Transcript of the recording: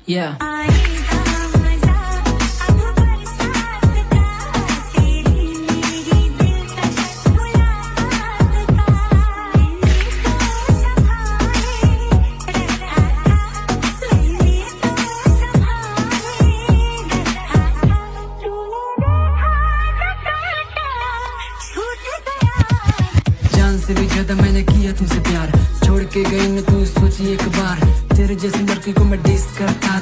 Yeah. जान से भी ज्यादा मैंने किया तुमसे प्यार, छोड़ के गई न तू सोची एक बार, तेरे जैसी लड़की को मैं डिस करता।